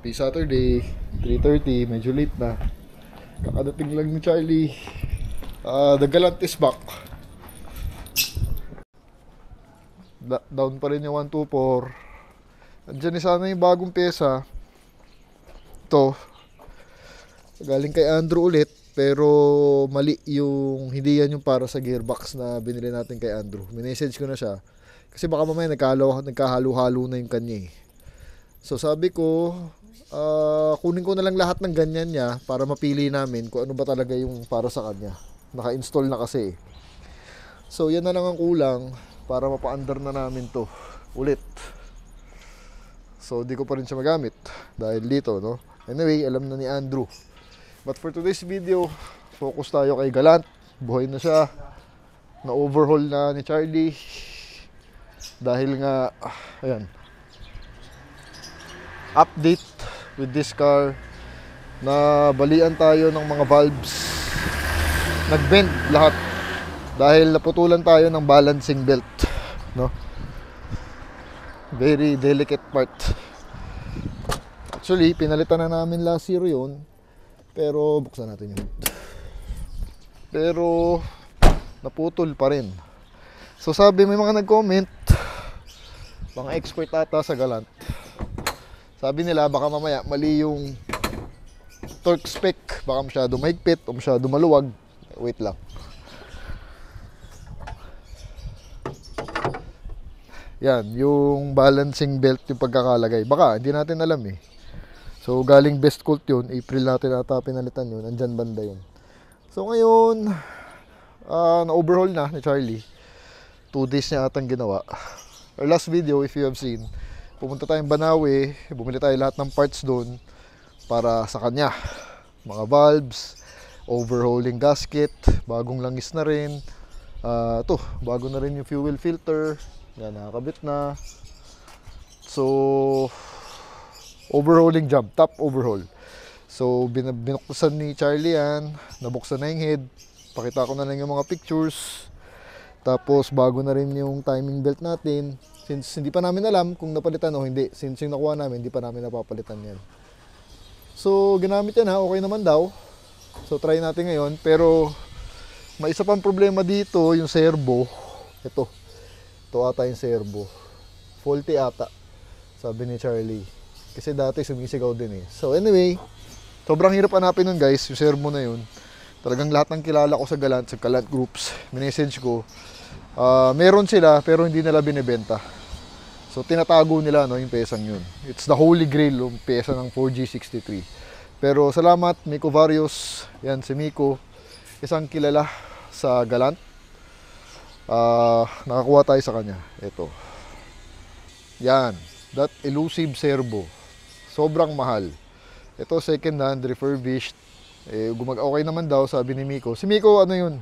Happy Saturday, 3:30, medyo late na. Kakadating lang ni Charlie. The Galant is back. Down pa rin yung 124. Andiyan ni sana yung bagong pyesa. Ito, galing kay Andrew ulit. Pero mali yung, hindi yan yung para sa gearbox na binili natin kay Andrew. Minessage ko na siya. Kasi baka mamaya nagkahalo-halo na yung kanya eh. So sabi ko, kunin ko na lang lahat ng ganyan niya para mapili namin kung ano ba talaga yung para sa kanya. Naka-install na kasi eh. So yan na lang ang kulang para mapa-under na namin to ulit. So di ko pa rin siya magamit dahil dito, no? Anyway, alam na ni Andrew. But for today's video, focus tayo kay Galant. Buhay na siya. Na-overhaul na ni Charlie. Dahil nga, ayan, update with this car. Na balian tayo ng mga valves. Nag-bend lahat. Dahil naputulan tayo ng balancing belt, no? Very delicate part. Actually, pinalitan na namin last year yun. Pero buksan natin yun. Pero naputol pa rin. So sabi, may mga nag-comment, mga expert ata sa Galant. Sabi nila baka mamaya mali yung torque spec, baka masyado mahigpit o masyado maluwag. Wait lang. Yan, yung balancing belt yung pagkakalagay. Baka hindi natin alam eh. So galing Best Colt yun, April natin ata pinalitan yun, andyan banda yun. So ngayon, na-overhaul na ni Charlie. 2 days niya atang ginawa. Our last video, if you have seen, pumunta tayong Banawe, bumili tayo lahat ng parts doon para sa kanya. Mga valves, overhauling gasket, bagong langis na rin. Bago na rin yung fuel filter. Yan, nakakabit na. So overhauling job, top overhaul. So binuksan ni Charlie yan, nabuksan na yung head. Pakita ko na lang yung mga pictures. Tapos bago na rin yung timing belt natin. Since hindi pa namin alam kung napalitan o hindi. Since yung nakuha namin, hindi pa namin napapalitan yan. So ginamit yan ha, okay naman daw. So try natin ngayon. Pero may isa pang problema dito, yung servo. Ito ata yung servo. Faulty ata, sabi ni Charlie. Kasi dati sumisigaw din eh. So anyway, sobrang hirap hanapin nun guys, yung servo na yun. Talagang lahat ng kilala ko sa Galant, sa Galant groups, minessage ko. Meron sila pero hindi nila binibenta. So tinatago nila no, yung pesang yun. It's the holy grail yung pesa ng 4G63. Pero salamat Miko Varios. Yan si Miko, isang kilala sa Galant. Nakakuha tayo sa kanya. Ito. Yan, that elusive servo. Sobrang mahal. Ito second hand, refurbished. Okay naman daw, sabi ni Miko. Si Miko, ano yun?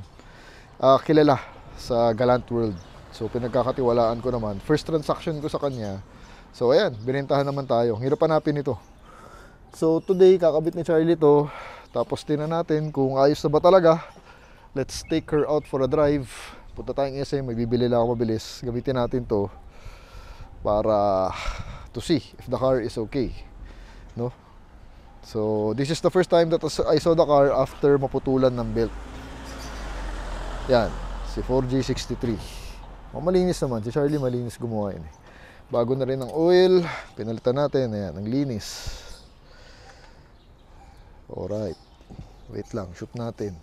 Kilala sa Galant World. So, pinagkakatiwalaan ko naman. First transaction ko sa kanya. So, ayan, binentahan naman tayo. Hirap hanapin ito. So, today, kakabit ni Charlie to. Tapos, tingnan natin kung ayos na ba talaga. Let's take her out for a drive. Punta tayong SM, magbibili lang ako mabilis. Gamitin natin to para to see if the car is okay. No? So, this is the first time that I saw the car after maputulan ng belt. Yan, si 4G63. Malinis naman, si Charlie malinis gumawa yun. Bago na rin ang oil, pinalitan natin, ayan, ang linis. Alright, wait lang, shoot natin.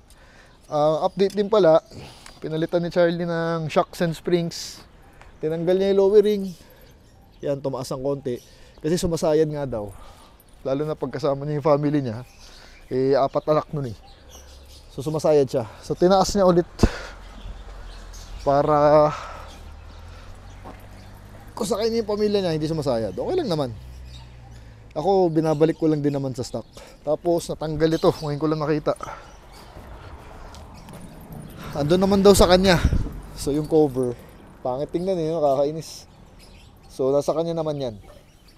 Update din pala, pinalitan ni Charlie ng shocks and springs. Tinanggal niya yung lowering. Yan, tumaas ang konti. Kasi sumasayad nga daw. Lalo na pagkasama niya yung family niya. 4 anak nun eh. So sumasayad siya. So tinaas niya ulit. Para kung sa kanya yung pamilya niya hindi sumasayad. Okay lang naman. Ako binabalik ko lang din naman sa stock. Tapos natanggal ito. Ngayon ko lang nakita. Andun naman daw sa kanya. So yung cover. Pangit tingnan eh. Nakakainis. So nasa kanya naman yan.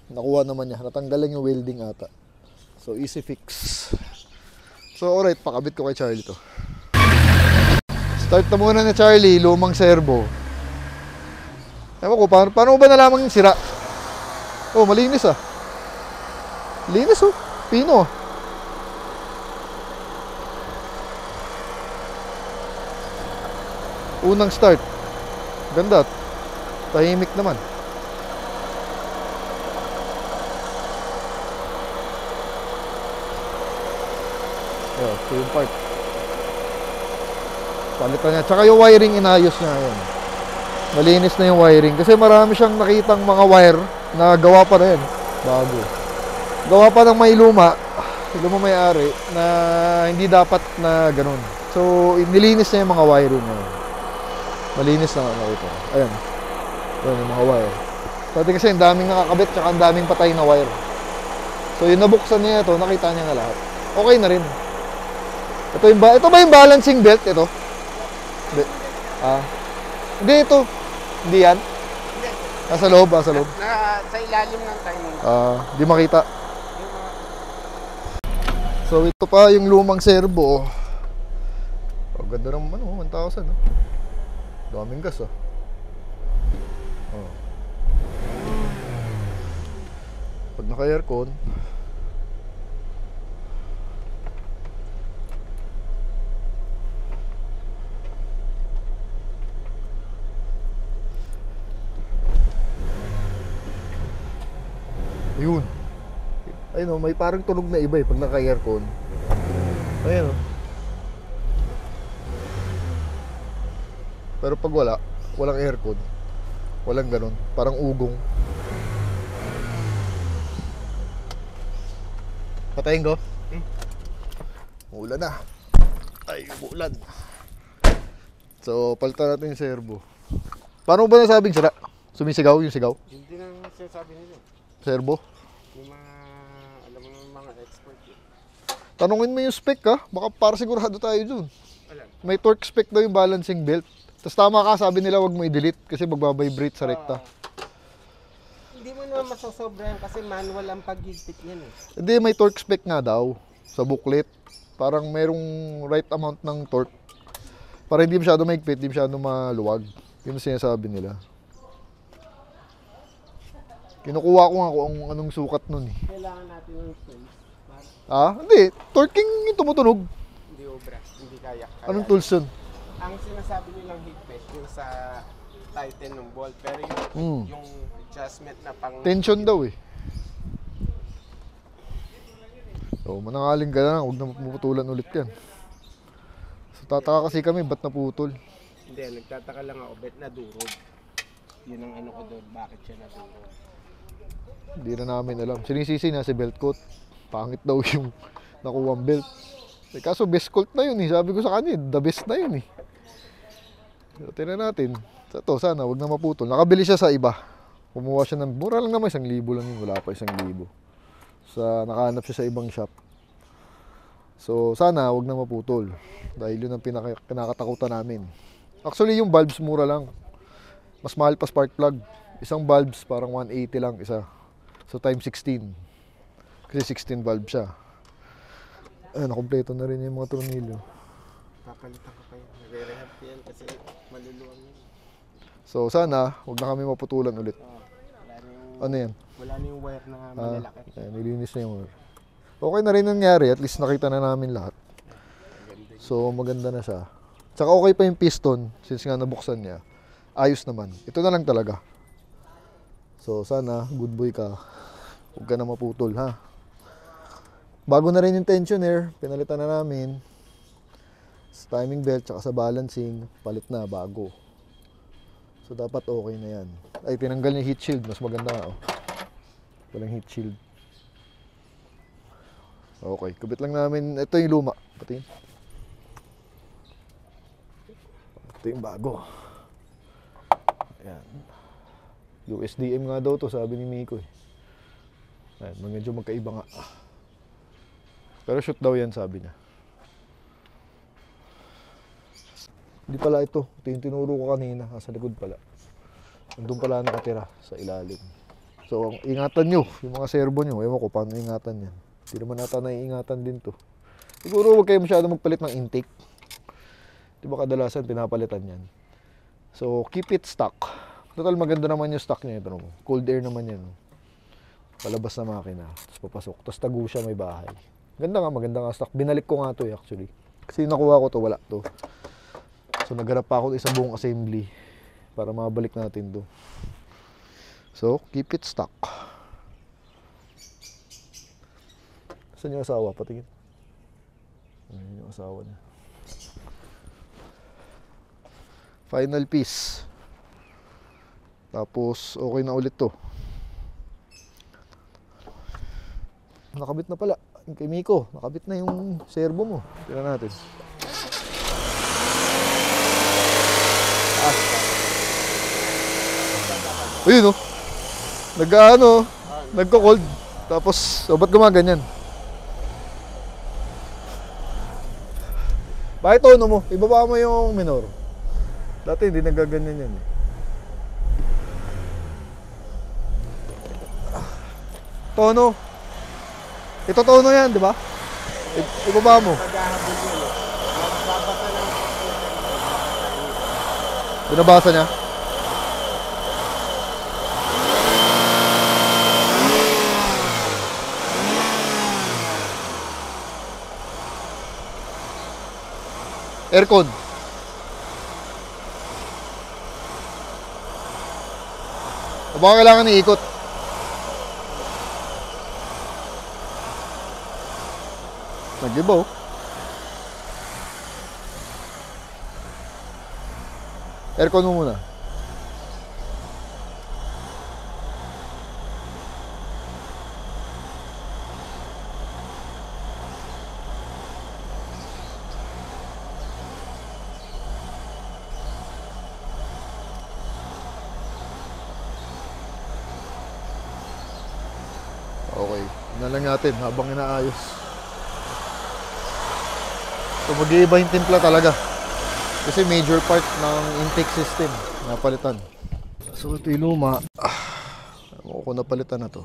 Nakuha naman niya. Natanggal lang yung welding ata. So easy fix. So alright, pakabit ko kay Charlie to. Start na muna ni Charlie, lumang servo. Ewan ko, paano ba nalaman yung sira? Oh, malinis ah. Linis oh. Pino. Unang start. Ganda. Tahimik naman. Yo, ito yung part. Palitan niya. Tsaka yung wiring inayos niya. Ayan. Malinis na yung wiring. Kasi marami siyang nakitang mga wire na gawa pa rin. Bago. Gawa pa ng may luma. May-ari na hindi dapat na ganun. So, nilinis niya yung mga wiring na yun. Malinis na ano ito. Ayan. Ayan yung mga wire. Dati kasi ang daming nakakabit tsaka ang daming patay na wire. So, yung nabuksan niya ito, nakita niya nga lahat. Okay na rin. Ito ba yung balancing belt? Ito? Hindi ito. Hindi yan? Hindi. Nasa loob, nasa loob. Sa ilalim ng timing. Di makita. So ito pa yung lumang servo. Oh, ganda ng 1,000. Daming gas oh. Pag naka-aircon, ayun. Ayun oh, may parang tunog na iba pag naka-aircon. Ayun oh. Pero pag walang aircon, walang ganun, parang ugong. Patayin ko? Ulan na. Ay, umulan. So, palitan natin yung servo. Paano ba nasabing sira? Sumisigaw yung sigaw? Hindi nang sinasabi nila. Servo? Yung mga, alam mo naman mga expert yun. Tanungin mo yung spec ha. Baka para sigurado tayo dun. Alam. May torque spec daw yung balancing belt. Tapos tama ka, sabi nila wag mo i-delete kasi magbabibrate sa rekta. Hindi mo naman masasobrahan kasi manual ang paghigpit niyan eh. Hindi, may torque spec nga daw sa booklet. Parang merong right amount ng torque. Para hindi masyado mahigpit, hindi masyado maluwag. Yun ang sinasabi nila. Kinukuha ko nga kung anong sukat nun eh. Kailangan natin ng tools. Hindi. Torquing yung tumutunog. Hindi obra. Hindi kaya. Anong tools yun? Ang sinasabi nilang higpit yung sa tighten ng bolt. Pero yung adjustment na pang... Tension daw eh. So, manangaling ka na lang. Huwag na maputulan ulit yan. So, tataka kasi kami, ba't naputol? Hindi, nagtataka lang ako, bet nadurog. Yun ang ano ko doon, bakit siya nadurog. Hindi na namin alam. Sinisisi na si belt coat. Pangit daw yung nakuwang belt. Kaso best coat na yun eh. Sabi ko sa kanya, the best na yun eh. So, tingnan natin. Ito, sana, huwag na maputol. Nakabili siya sa iba. Kumuha siya ng, mura lang naman, 1,000 lang yun. Wala pa 1,000. Nakahanap siya sa ibang shop. So, sana, huwag na maputol. Dahil yun ang kinakatakutan namin. Actually, yung bulbs, mura lang. Mas mahal pa spark plug. Isang bulbs, parang 180 lang isa. So, times 16. Kasi 16 bulb siya. Nakompleto na rin yung mga tornilyo. Papalitan ko kayo. Nagre-rehab yan kasi maluluwang yun. So, sana, huwag na kami maputulan ulit. Ano yan? Wala na yung wire na malalaki. Nilinis na yung wire. Okay na rin nangyari. At least nakita na namin lahat. So, maganda na siya. Tsaka okay pa yung piston. Since nga nabuksan niya. Ayos naman. Ito na lang talaga. So, sana, good boy ka. Huwag ka na maputol, ha? Bago na rin yung tensioner. Pinalitan na namin. Sa timing belt, tsaka sa balancing. Palit na, bago. So, dapat okay na yan. Ay, tinanggal yung heat shield. Mas maganda nga, oh. Walang heat shield. Okay, kubit lang namin. Ito yung luma. Pati. Ito yung bago. Ayan. USDM nga daw to, sabi ni Miko eh. Ayan, medyo magkaiba nga. Pero shoot daw yan, sabi niya. Hindi pala ito. Ito yung tinuro ko kanina. Sa likod pala. Doon pala nakatira sa ilalim. So, ingatan nyo. Yung mga servo nyo. Ewan ko paano ingatan yan. Hindi naman nata naiingatan din to. Siguro huwag kayo masyado magpalit ng intake. Diba kadalasan pinapalitan yan. So, keep it stock. Total maganda naman yung stock niya. Ito, cold air naman yan. Palabas na makina. Tapos papasok. Tapos tago siya, may bahay. Ganda nga, maganda nga stock. Binalik ko nga to actually. Kasi nakuha ko to, wala to. So naghanap pa ako ng isang buong assembly para mabalik natin to. So, keep it stock. Saan yung asawa? Patingin. Ayun yung asawa niya. Final piece. Tapos, okay na ulit to. Nakabit na pala. Yung kay Miko, nakabit na yung servo mo. Tingnan natin. Ayun, oh. Nagko-cold. Tapos, ba't gumaganyan? Bakit tono mo? Ibaba mo yung minor. Dati hindi nagaganyan yan. Tono. Ito tono yan, di ba? Ibaba mo. Maghahabol yun. Magbabasa ng Binabasa niya? Aircon. O baka kailangan iikot. Nag-iba, oh. Aircon mo muna. Okay, na lang natin habang inaayos. So mag-iiba yung timpla talaga. Kasi major part ng intake system napalitan. So ito yung luma. Ewan ko napalitan na to.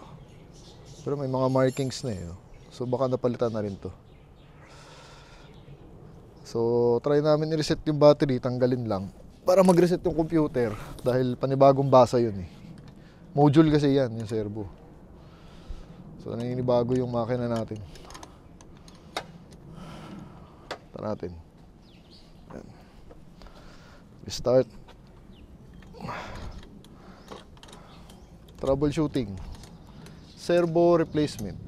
Pero may mga markings na eh. So baka napalitan na rin to. So try namin i-reset yung battery, tanggalin lang. Para mag-reset yung computer. Dahil panibagong basa yun eh. Module kasi yan, yung servo. So naninibago yung makina natin. Ito natin. Yan. Restart. Troubleshooting. Servo replacement.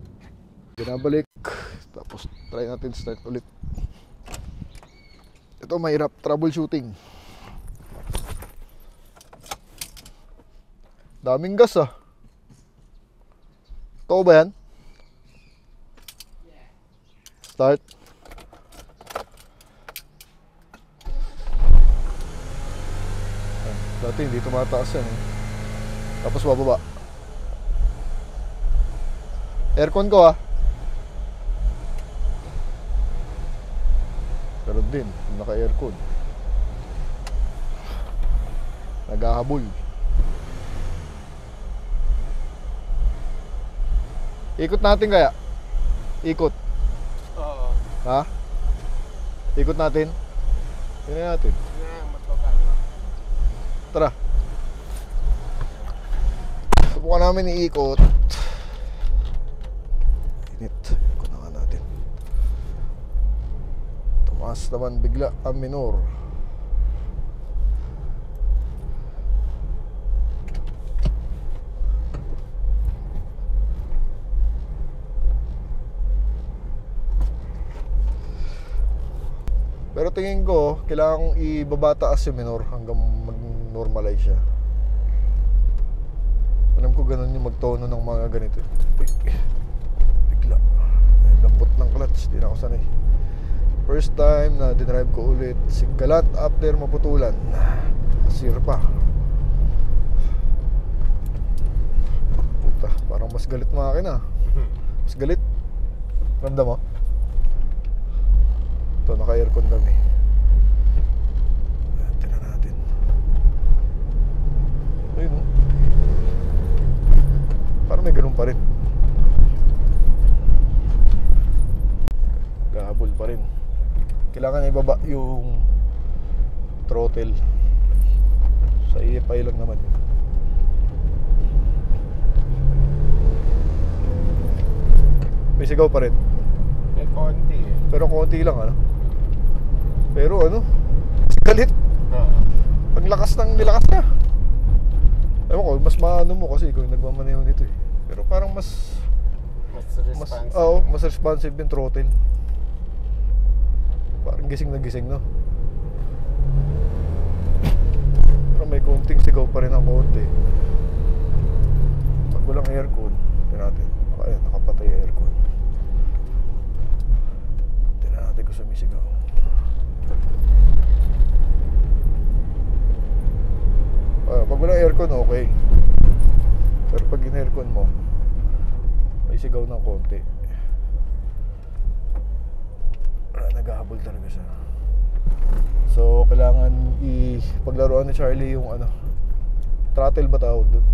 Binabalik. Tapos try natin start ulit. Ito mahirap. Troubleshooting. Daming gas ah. Totoo ba yan? Start. Dati hindi tumataas yan eh. Tapos bababa. Aircon ko ah. Pero din, naka-aircon. Naghahabol. Ikot natin kaya? Ikot. Oo. Ha? Ikot natin? Tingnan natin. Tara. Subukan namin iikot. Init. Ikot na nga natin. Tumaas naman bigla ang minor. Pero tingin ko, kailangan kong ibabataas yung minor hanggang mag-normalize siya. Alam ko ganun yung magtono ng mga ganito. Uy, bigla. Lambot ng clutch, di na ako sanay. First time na dinrive ko ulit, sigkalat after maputulan. Sir pa. Puta, parang mas galit makina. Mas galit. Ramdam mo? Ito, naka-aircon kami. Tignan natin. Ayun o. Parang may ganun pa rin. Gahabol pa rin. Kailangan ibaba yung throttle. Sa EFI lang naman yun. May sigaw pa rin. May konti eh. Pero konti lang ano. Pero ano, galit. Oo. Ang lakas ng nilakas niya. Ewan ko, mas maano mo kasi ikaw yung nagmamaneho nito eh. Pero parang mas Responsive. mas responsive yung throttle. Parang gising na gising, no? Pero may konting sigaw pa rin ang konti. Pag walang aircon, tingnan natin. Ayan, nakapatay yung aircon. Tingnan natin kung sumisigaw. Pag walang aircon, okay. Pero pag in-aircon mo, may sigaw ng konti. Naghahabol talaga siya. So, kailangan ipaglaruan ni Charlie yung ano, throttle ba tawag doon?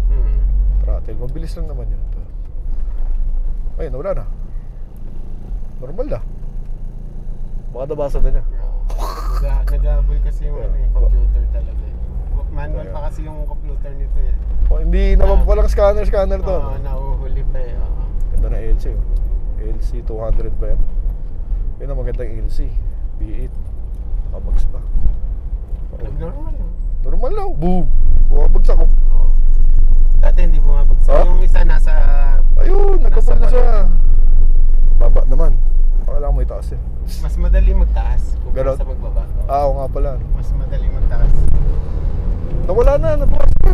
Throttle. Mabilis lang naman yun. Ayun, wala na. Normal na. Baka nabasa na niya. Naghahabol kasi yung Yeah. ano, yung computer talaga eh. Manual Yeah. pa kasi yung computer nito eh. Hindi naman walang scanner to. Oo, nauhuli pa eh. Oo. Ganda na LC oh. LC 200 ba yan? Yun ang magandang LC B8 kabags pa. Nag-normal no? Normal lang. Boom! Bumabagsak ko. Oo. Dati hindi bumabagsak. Ah? Yung isa nasa... Ayun! Nagkapal na Nasa siya. Baba naman. Akala ko may taas eh. Mas madali magtaas Ganon? kumpara sa magbaba. Oo. Oo nga pala. Mas madali magtaas. Nawala na. Nabawas na.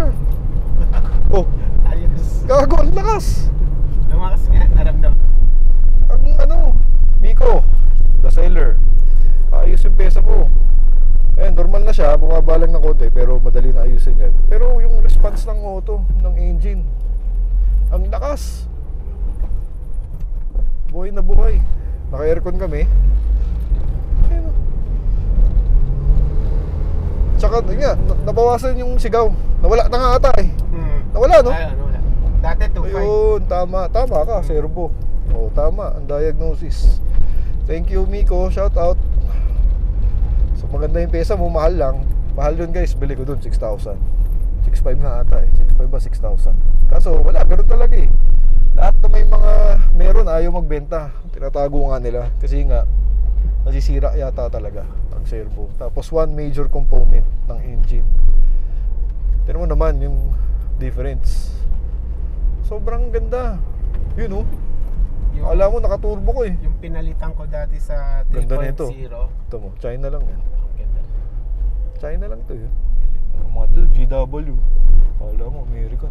Oh! Ayos. Gago! Ang lakas! Lumakas nga, naramdam. Ang ano? Miko! The seller. Ayos yung pesa mo. Ayan, normal na siya. Bumaba lang ng konti. Pero madali na ayusin yan. Pero yung response ng auto, ng engine, ang lakas. Buhay na buhay. Naka-aircon kami. Ayun. Tsaka, yun nga, nabawasan yung sigaw. Nawala na nga ata eh. Nawala, no? Ay, ano, wala. Dati 2.5. Ayun, tama ka, servo. Oo, tama, ang diagnosis. Thank you, Miko, shout out. So maganda yung pesa mo, mahal lang. Mahal yun guys, bili ko dun 6,000. 6,500 nga ata eh, 6,500 ba 6,000. Kaso wala, ganun talaga eh. Lahat na may mga meron ayaw magbenta. Tinatago nga nila kasi nga nasisira yata talaga ang servo. Tapos one major component ng engine. Tignan mo naman yung difference. Sobrang ganda. Yun oh. Alam mo nakaturbo ko eh. Yung pinalitan ko dati sa 3.0. Ganda nito. Ito mo, China lang yan. Ang ganda. China lang to yun. Yung mga to, GW. Alam mo, American.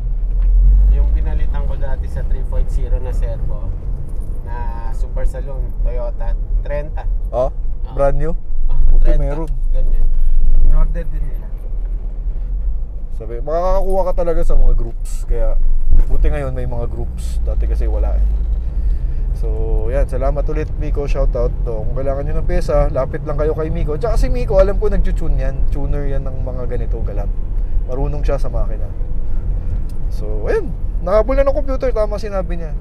Yung pinalitan ko dati sa 3.0 na servo na Super Saloon, Toyota 30. Ah? Brand new? Ah, Buti 30. meron. Ganyan. In-order din nila. Sabi, makakakuha ka talaga sa mga groups. Kaya, buti ngayon may mga groups. Dati kasi wala eh. So, yan. Salamat ulit, Miko. Shoutout. So, kung kailangan nyo ng pesa, lapit lang kayo kay Miko. Tsaka si Miko, alam ko nag-tune yan. Tuner yan ng mga ganito galat. Marunong siya sa makina. So, ayun. Nakabula ng computer. Tama sinabi niya.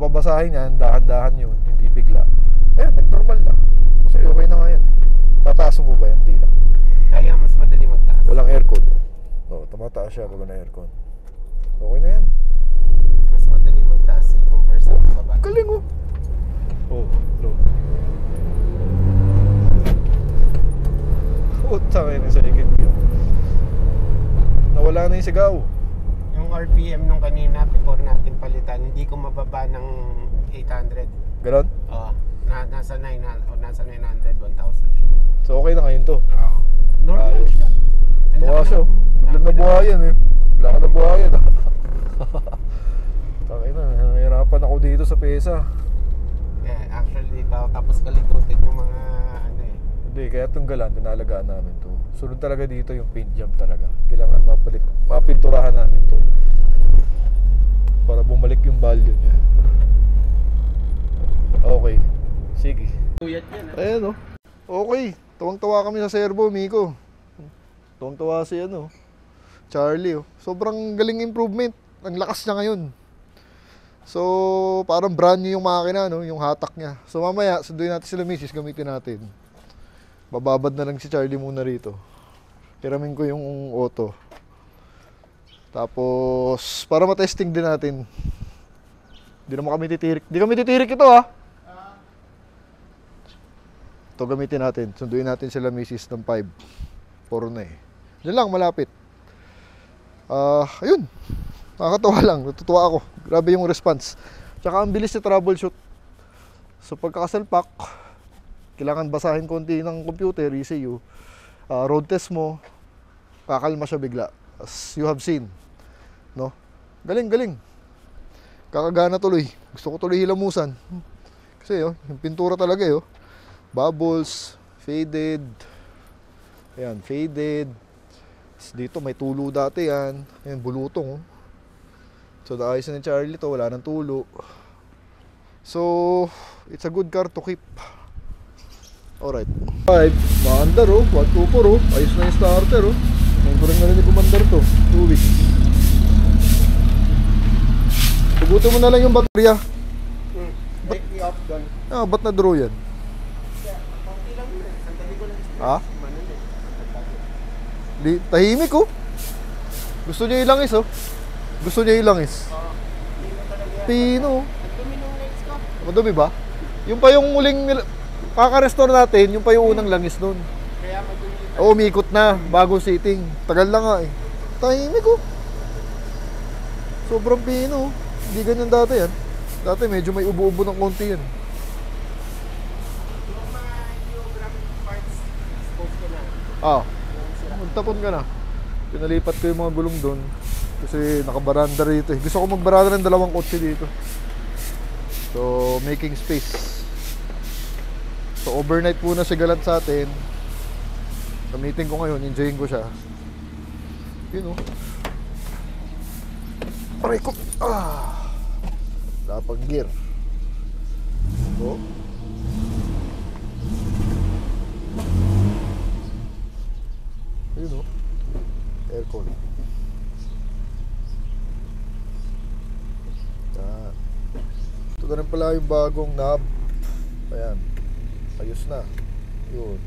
Babasahin yan. Dahan-dahan yun. Hindi bigla. Ayun, nag-normal lang. So, okay na nga yan. Tataas mo ba yan? Hindi lang. Kaya mas madali magtaas. Walang aircon. No, tumataas siya pag walang aircon. Okay na yan. Mas madali magtaas eh, compare sa baba. Galing oh. Oh, low. Utang yun sa likid ko. Nawala na yung sigaw. Yung RPM nung kanina before natin palitan, hindi ko mababa ng 800. Ganon? Oo. Nasa 900 o nasa 900, 1,000 siya. So okay na ngayon to. Oo. Normal Ayos. siya. Ang Tuwa laki siya. ng- Biglang laki ng- nabuhayan eh. Biglang nabuhayan. Takay na, nahihirapan ako dito sa pesa. Actually, tapos kalikutin yung mga ano eh. Hindi, kaya itong galan, tinalagaan namin to. Sunod talaga dito yung paint job talaga. Kailangan mapinturahan namin to. Para bumalik yung value niya. Okay. Sige. Tuyat yan ah. Ayan oh. Okay. Tuwang-tuwa kami sa servo, Miko. Tuwang-tuwa si ano, Charlie oh. Sobrang galing improvement. Ang lakas niya ngayon. So, parang brand new yung makina, no? Yung hatak niya. So, mamaya, sunduin natin sila misis, gamitin natin. Bababad na lang si Charlie muna rito. Hiramin ko yung auto. Tapos, para matesting din natin. Hindi naman kami titirik. Hindi kami titirik ito ha. Ito gamitin natin. Sunduin natin sila misis ng 5. Puro na eh. Diyan lang, malapit. Ayun. Nakakatawa lang. Natutuwa ako. Grabe yung response. Tsaka ang bilis ni troubleshoot. So pagkakasalpak, kailangan basahin konti ng computer, ECU. Road test mo, kakalma siya bigla. As you have seen. No? Galing, galing. Kakagana tuloy. Gusto ko tuloy hilamusan. Kasi yung pintura talaga bubbles, faded. Ayan, faded. Dito may tulo dati yan. Ayan, bulutong. So naayos na ni Charlie to, wala nang tulo. So, it's a good car to keep. Alright. 5, maandar 124 ayos na yung starter Ngayon ko rin narinig umandar to. 2 weeks. Tugutin mo na lang yung baterya. Take me off doon. Ba't na-draw yan? Konti lang yun. Sandali ko lang. Ha? Tahimik Gusto niya ilangis Gusto niya ilangis. Pino. Dumi nung legs ko. Madumi ba? Yung pa yung muling kaka-restore natin, yung pa yung unang langis nun. Kaya madumi. Oo, umikot na, bago sitting. Tagal lang nga Tahimik Sobrang pino Hindi ganyan dati yan. Dati medyo may ubo-ubo ng konti yan. Yung mga geogram parts, expose ko na. Magtapon ka na. Pinalipat ko yung mga gulong doon. Kasi nakabaranda rito Gusto ko magbaranda ng 2 kotse dito. So, making space. So, overnight muna si Galant sa atin. Gamitin ko ngayon, enjoying ko siya. Yun Aray ko. Lapang gear. So, yun aircon. Yan. Ito na rin pala yung bagong knob. Ayan. Ayos na. Yun.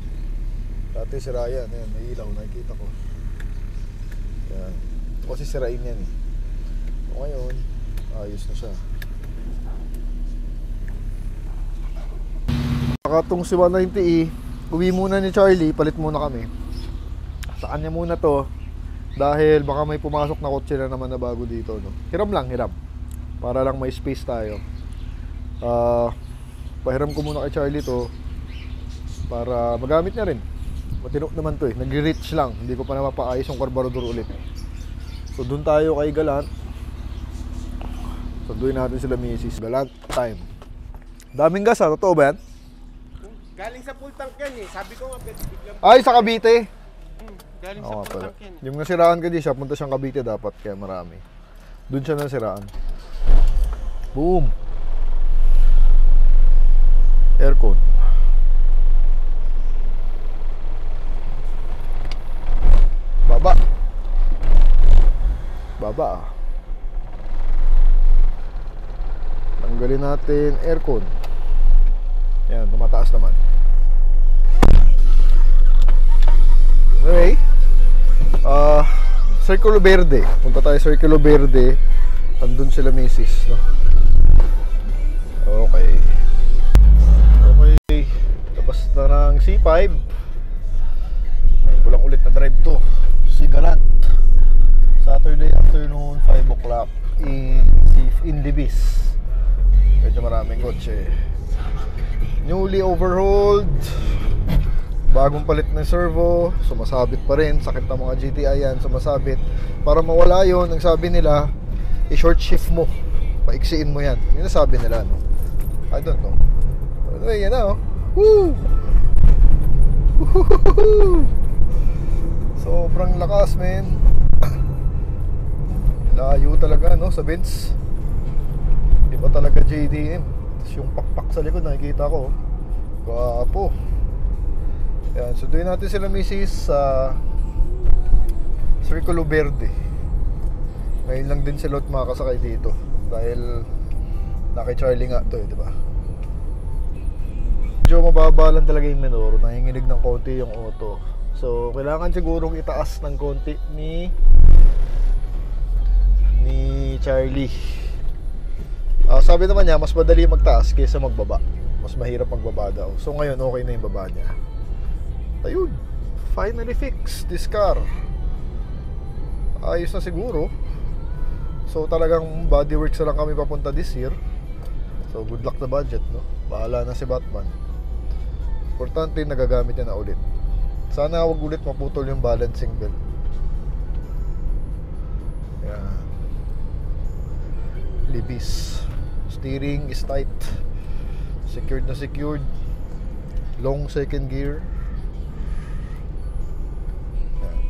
Dati sira yan. Ayan, may ilaw. Nakikita ko. Ayan. Ito kasi sirain yan So ngayon, ayos na siya. Saka itong si 190E, uwi muna ni Charlie. Palit muna kami. Sa kanya muna to. Dahil baka may pumasok na kotse na naman na bago dito Hiram lang, hiram. Para lang may space tayo. Pahiram ko muna kay Charlie to para magamit niya rin. Matino naman to nag-reach lang. Hindi ko pa na mapaayos yung carburetor ulit. So dun tayo kay Galant. Sunduin natin sila misis. Galant time. Daming gas totoo ba yan? Galing sa full tank yan Sabi ko nga, biglang... Ay, sa Cavite. Galing sa full tank yan Yung nasiraan ka di siya, punta siyang Cavite dapat, kaya marami. Doon siya nasiraan. Boom. Aircon. Baba. Baba. Tanggalin natin aircon. Yan, tumataas naman. Okay. Circulo Verde. Punta tayo sa Circulo Verde. Andun sila misis, Okay. Okay. Labas na ng C5. Ngayon ko lang ulit na drive to. Si Galant. Saturday afternoon, 5 o'clock in Libis. Medyo maraming kotse. Newly overhauled. Bagong palit ng servo. Sumasabit pa rin. Sakit ng mga GTI yan. Sumasabit. Para mawala yun, ang sabi nila, i-short shift mo. Paiksiin mo yan. Yun ang sabi nila, I don't know. Anyway, yan na, Woo! Woo! Sobrang lakas, men. Layo talaga, sa Benz. Iba talaga JDM. Tapos yung pakpak sa likod, nakikita ko. Gwapo. Yan, sunduin natin sila misis sa Circulo Verde. Ngayon lang din sila makakasakay dito. Dahil na kay Charlie nga to, di ba? Medyo mababa lang talaga yung minor. Nanginginig ng konti yung auto. So, kailangan sigurong itaas ng konti ni Charlie. Sabi naman niya, mas madali magtaas kaysa magbaba. Mas mahirap magbaba daw. So ngayon, okay na yung baba niya. Ayun, finally fixed this car. Ayos na siguro. So talagang bodyworks na lang kami papunta this year. So good luck sa budget, no? Bahala na si Batman. Importante, nagagamit niya na ulit. Sana wag ulit maputol yung balancing belt. Yan. Libis. Steering is tight. Secured na secured. Long second gear.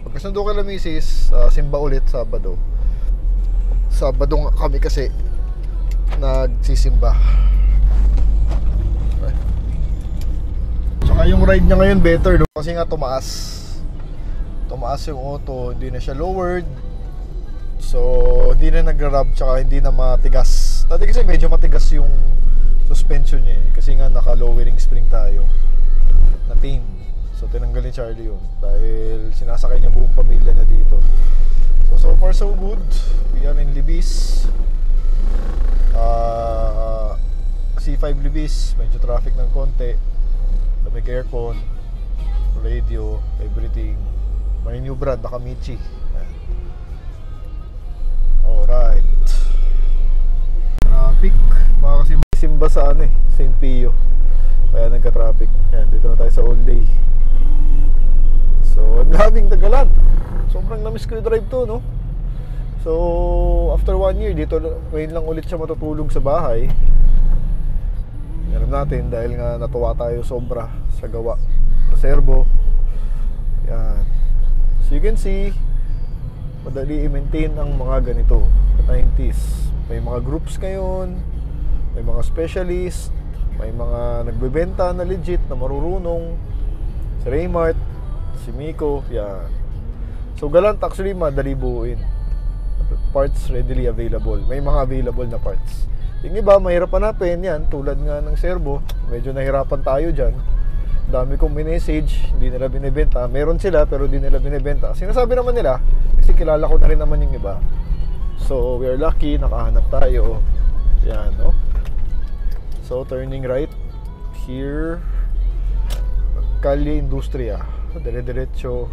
Pagkasundo ka lang, misis, simba ulit Sabado. Sabado nga kami kasi nagsisimba. Saka yung ride niya ngayon better, no? Kasi nga tumaas yung auto, hindi na siya lowered. So hindi na nagra-rub, tsaka hindi na matigas. Dati kasi medyo matigas yung suspension niya eh. Kasi nga naka-lowering spring tayo na tame. So tinanggal ni Charlie yun dahil sinasakay niya buong pamilya niya dito. So far so good. We are in Libis. C5 Libis. Medyo traffic ng konti. May aircon, radio, everything. May new brand, Nakamichi. Alright. Traffic. Baka kasi may simba sa St. Pio. Kaya nagka-traffic. Ayan, dito na tayo sa all day. So, I'm loving Tagalan. Sobrang na-miss ko yung drive to, no? So, after 1 year, dito ngayon lang ulit siya matutulog sa bahay. Alam natin dahil nga natuwa tayo sobra sa gawa sa servo. Yan. So you can see, madali i-maintain ang mga ganito 90s. May mga groups ngayon, may mga specialist, may mga nagbebenta na legit na marurunong. Si Raymart, si Miko, yan. So Galant actually madali buuin. Parts readily available. May mga available na parts. Yung iba, mahirap hanapin yan. Tulad nga ng servo, medyo nahirapan tayo dyan. Dami kong message, hindi nila binibenta. Meron sila, pero hindi nila binibenta. Sinasabi naman nila, kasi kilala ko na rin naman yung iba. So, we are lucky, nakahanap tayo. Yan, no? So, turning right. Here. Calle Industria. Dire-diretso.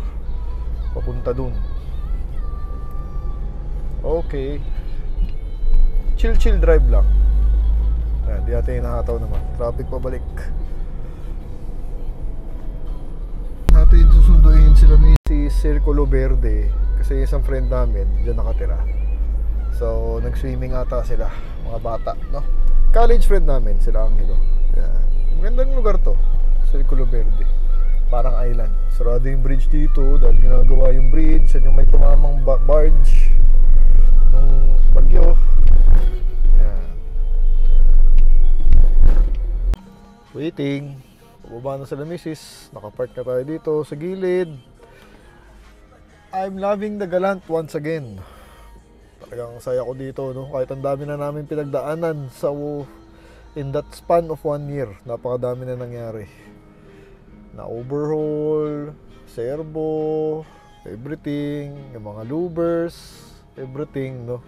Papunta dun. Okay. Chill drive lang. Di natin hinahataw naman. Traffic pabalik. Natin susunduin sila si Circulo Verde. Kasi isang friend namin dyan nakatira. So nag-swimming ata sila, mga bata, no? College friend namin, sila Angelo. Yan. Magandang lugar to, Circulo Verde. Parang island. Sarado yung bridge dito dahil ginagawa yung bridge. Yan yung may tumamang barge nung bagyo. Waiting. Pababa na sila misis. Nakapark na tayo dito sa gilid. I'm loving the Galant once again. Talagang saya ko dito, no? Kahit ang dami na namin pinagdaanan sa in that span of 1 year. Napakadami na nangyari. Na overhaul, servo, everything, yung mga lubers, everything, no?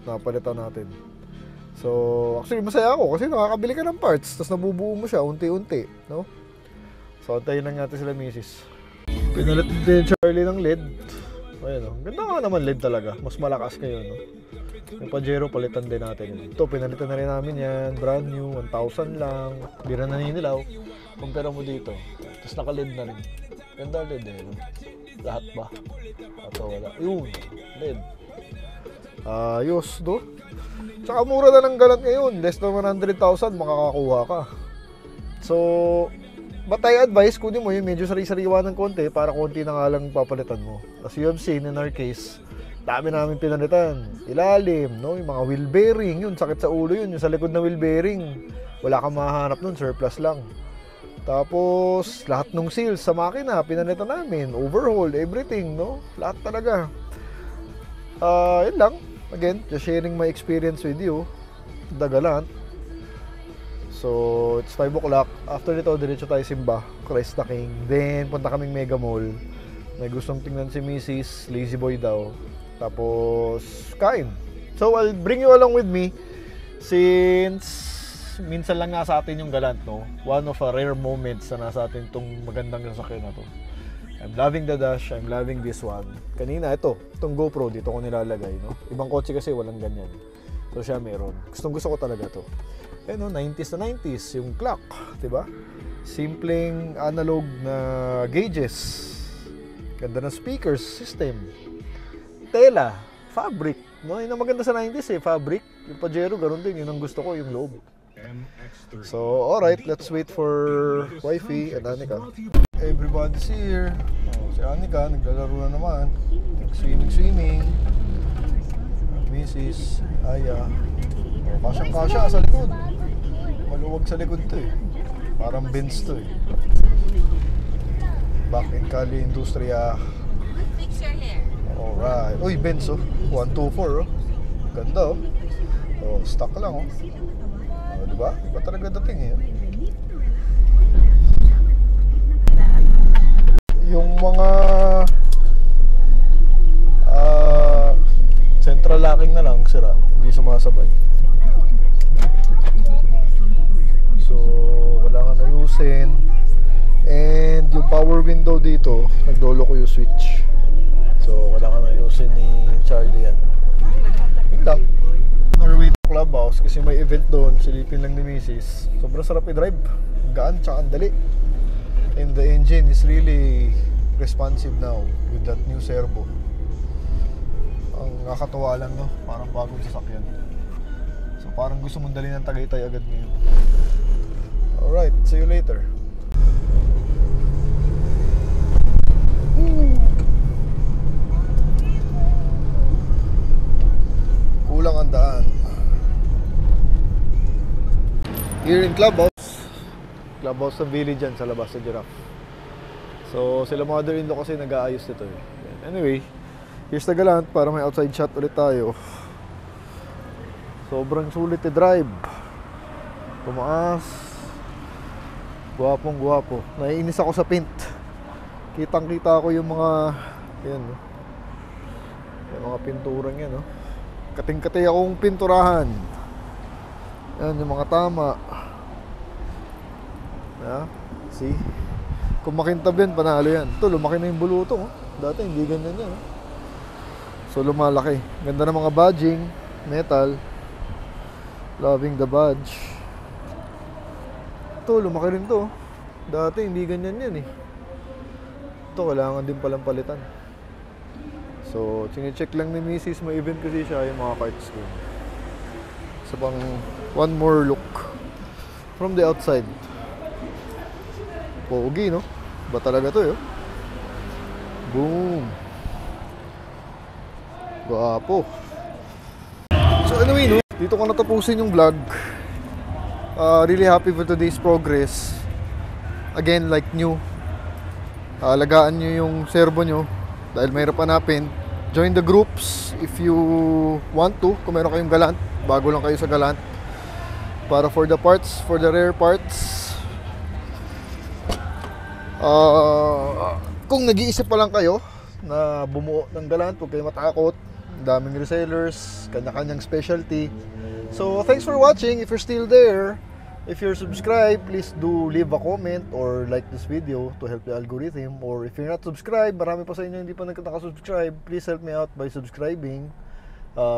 Napalitan natin. So, actually masaya ako kasi nakakabili ka ng parts tapos nabubuo mo siya unti-unti, no? So, antayin lang natin sila misis. Pinalit din Charlie ng LED. Ayun, no? Ganda nga naman LED talaga. Mas malakas kayo, no? Yung Pajero, palitan din natin. Ito, pinalitan na rin namin yan. Brand new, 1,000 lang. Hindi na naninilaw. Kumpara mo dito. Tapos naka-LED na rin. Ganda LED eh, no? Lahat ba? Ato wala. Yun, LED. Ayos, do? Tsaka mura na ng Galant ngayon. Less than 100,000 makakakuha ka. So, but I advise, kunin mo yung medyo sari-sariwa ng konti para konti na nga lang papalitan mo. As you have seen in our case, dami namin pinalitan. Ilalim, no? Yung mga wheel bearing, yun, sakit sa ulo yun. Yung sa likod na wheel bearing, wala kang mahanap nun, surplus lang. Tapos, lahat ng seals sa makina, pinalitan namin. Overhaul, everything, no? Lahat talaga. Yun lang. Again, just sharing my experience with you. The Galant. So, it's 5 o'clock. After nito, diretso tayo simba. Christ the King. Then, punta kaming Mega Mall. May gustong tingnan si Mrs. Lazy Boy daw. Tapos, kain. So, I'll bring you along with me since minsan lang nasa atin yung Galant, no? One of a rare moments na nasa atin itong magandang sasakyan na to. I'm loving the dash, I'm loving this one. Kanina, itong GoPro, dito ko nilalagay, no? Ibang kotse kasi walang ganyan. So siya meron. Gusto ko talaga to. Eh, no, 90s na 90s, yung clock, diba? Simpleng analog na gauges. Ganda ng speakers system. Tela, fabric, no? Yun ang maganda sa 90s fabric. Yung Pajero, ganoon din, yun ang gusto ko, yung loob. So, alright, let's wait for Wifey and Anika. Everybody's here. Si Anika, naglalaro na naman. Swimming. Mrs. Aya. Kasyang-kasya sa likod. Maluwag sa likod to Parang Benz to Back in Cali Industria. Fix your hair. Alright. Uy, Benz 124 Ganda stock lang diba? Iba talaga dating Yung mga central locking na lang sira, hindi sumasabay. So, kailangan ayusin. And yung power window dito, nagdolo ko yung switch. So, kailangan ayusin ni Charlie yan. Yun lang. Norway Clubhouse kasi may event doon, silipin lang ni Mrs. Sobrang sarap i-drive. Gaan, tsaka ang dali. And the engine is really responsive now with that new servo. Ang nakakatuwa lang, no? Parang bagong sasakyan. So parang gusto mong dali ng Tagaytay agad ngayon. Alright, see you later. Kulang ang daan. Here in Clubhouse ng Village dyan sa labas sa Giraffe. So sila mother-in-law kasi nag-aayos nito Anyway, here's the Galant para may outside shot ulit tayo. Sobrang sulit drive. Tumaas. Guwapong guwapo. Naiinis ako sa paint. Kitang kita ko yung mga yung mga pinturang yan Kating-katay akong pinturahan. Yan yung mga tama. See? Kung makintab yan, panalo yan. Ito, lumaki na yung bulutong Dati hindi ganyan yan So lumalaki. Ganda ng mga badging, metal. Loving the badge. Ito, lumaki rin to Dati hindi ganyan yan Ito, kailangan din palang palitan. So, chine-check lang ni Mrs. May event kasi siya yung mga carts ko. So pang one more look from the outside. Pogi, no? Ba talaga to, Boom. Guwapo. So anyway, no? Dito ko natapusin yung vlog. Really happy for today's progress. Again, like new. Alagaan nyo yung servo nyo dahil mahirap hanapin. Join the groups if you want to. Kung meron kayong Galant, bago lang kayo sa Galant. Para for the parts, for the rare parts. Kung nag-iisip pa lang kayo na bumuo ng Galant, huwag kayo matakot. Daming resellers, kanya-kanyang specialty. So, thanks for watching. If you're still there, if you're subscribed, please do leave a comment or like this video to help the algorithm. Or if you're not subscribed, marami pa sa inyo hindi pa nakasubscribe, please help me out by subscribing.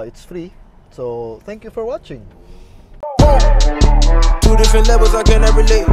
It's free. So, thank you for watching. Two different levels, I cannot relate.